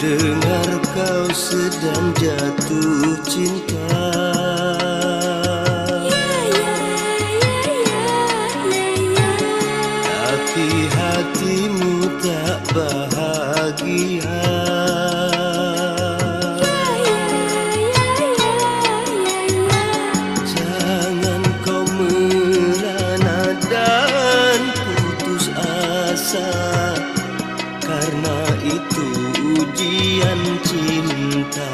Dengar kau sedang jatuh cinta, tapi hatimu tak bahagia. Jangan kau merana dan putus asa, karena itu ujian cinta.